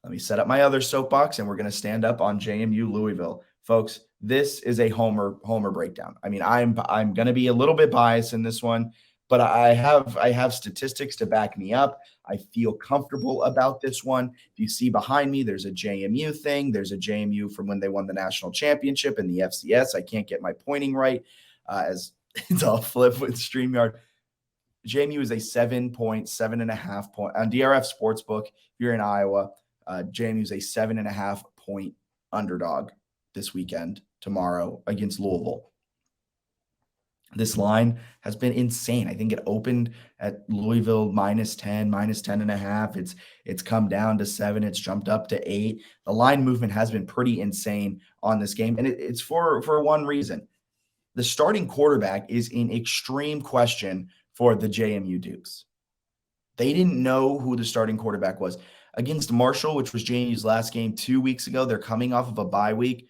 Let me set up my other soapbox, and we're going to stand up on JMU Louisville. Folks, this is a homer breakdown. I mean, I'm going to be a little bit biased in this one, but I have statistics to back me up. I feel comfortable about this one. If you see behind me, there's a JMU thing. There's a JMU from when they won the national championship in the FCS. I can't get my pointing right, as it's all flip with StreamYard. JMU is a 7.5 point on DRF Sportsbook. If you're in Iowa, JMU is a 7.5 point underdog this weekend, tomorrow, against Louisville. This line has been insane. I think it opened at Louisville -10, -10.5. It's come down to 7. It's jumped up to 8. The line movement has been pretty insane on this game, and it's for one reason. The starting quarterback is in extreme question for the JMU Dukes. They didn't know who the starting quarterback was. Against Marshall, which was JMU's last game 2 weeks ago, they're coming off of a bye week.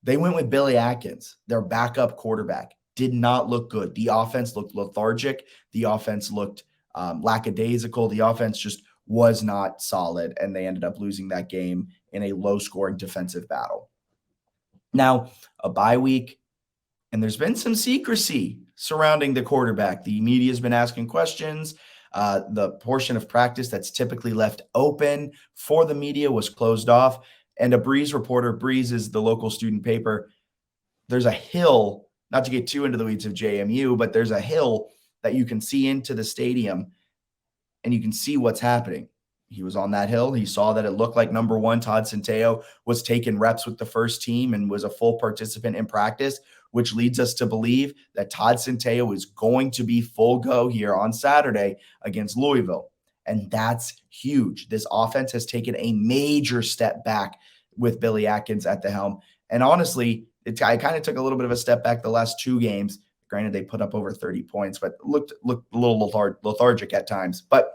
They went with Billy Atkins, their backup quarterback. Did not look good. The offense looked lethargic. The offense looked lackadaisical. The offense just was not solid, and they ended up losing that game in a low-scoring defensive battle. Now, a bye week, and there's been some secrecy surrounding the quarterback. The media has been asking questions. The portion of practice that's typically left open for the media was closed off. And a Breeze reporter, Breeze is the local student paper, there's a hill, not to get too into the weeds of JMU, but there's a hill that you can see into the stadium, and you can see what's happening. He was on that hill. He saw that it looked like number 1, Todd Centeio, was taking reps with the first team and was a full participant in practice, which leads us to believe that Todd Centeio is going to be full go here on Saturday against Louisville. And that's huge. This offense has taken a major step back with Billy Atkins at the helm. And honestly, I kind of took a little bit of a step back the last 2 games. Granted, they put up over 30 points, but looked a little lethargic at times. But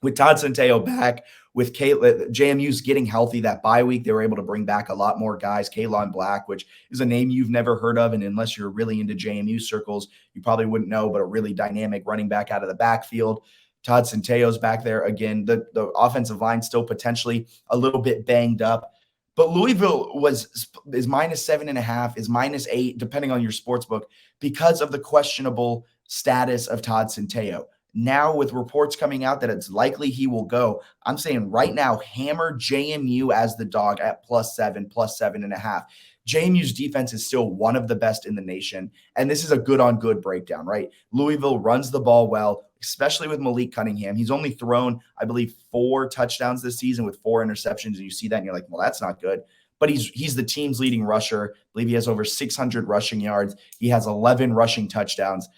with Todd Centeio back, with JMU's getting healthy that bye week, they were able to bring back a lot more guys. Kaylon Black, which is a name you've never heard of, and unless you're really into JMU circles, you probably wouldn't know, but a really dynamic running back out of the backfield. Todd Centeio's back there again. The offensive line still potentially a little bit banged up. But Louisville is -7.5, is -8, depending on your sports book, because of the questionable status of Todd Centeio. Now, with reports coming out that it's likely he will go, I'm saying right now, hammer JMU as the dog at +7, +7.5. JMU's defense is still one of the best in the nation, and this is a good-on-good breakdown, right? Louisville runs the ball well, especially with Malik Cunningham. He's only thrown, I believe, 4 touchdowns this season with 4 interceptions, and you see that, and you're like, well, that's not good. But he's the team's leading rusher. I believe he has over 600 rushing yards. He has 11 rushing touchdowns.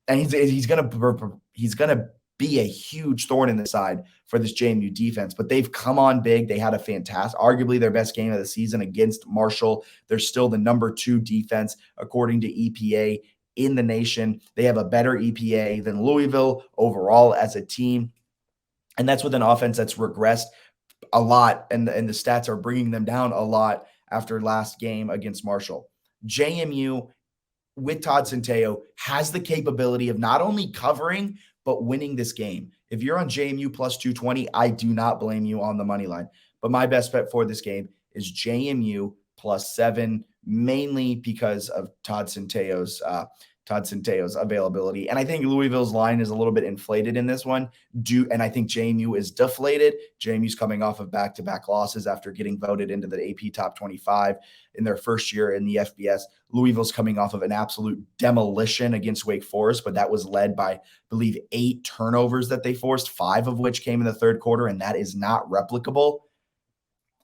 And he's gonna be a huge thorn in the side for this JMU defense. But they've come on big. They had a arguably their best game of the season against Marshall. They're still the number 2 defense according to EPA in the nation. They have a better EPA than Louisville overall as a team, and that's with an offense that's regressed a lot, and the stats are bringing them down a lot after last game against Marshall. JMU, with Todd Centeio, has the capability of not only covering, but winning this game. If you're on JMU +220, I do not blame you on the money line. But my best bet for this game is JMU +7, mainly because of Todd Centeio's availability. And I think Louisville's line is a little bit inflated in this one, and I think JMU is deflated. JMU's coming off of back-to-back losses after getting voted into the AP Top 25 in their first year in the FBS. Louisville's coming off of an absolute demolition against Wake Forest, but that was led by, I believe, 8 turnovers that they forced, 5 of which came in the third quarter, and that is not replicable.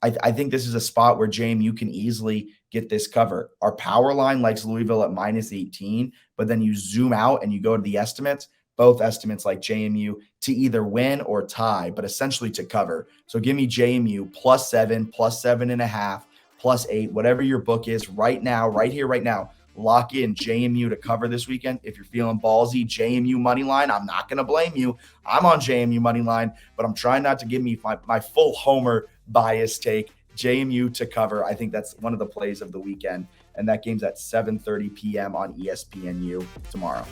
I think this is a spot where JMU can easily get this cover. Our power line likes Louisville at -18, but then you zoom out and you go to the estimates. Both estimates like JMU to either win or tie, but essentially to cover. So give me JMU +7, +7.5, +8, whatever your book is right now, right here, right now. Lock in JMU to cover this weekend. If you're feeling ballsy, JMU money line, I'm not going to blame you. I'm on JMU money line, but I'm trying not to give me my full homer bias take. JMU to cover. I think that's one of the plays of the weekend, and that game's at 7:30 p.m. on ESPNU tomorrow.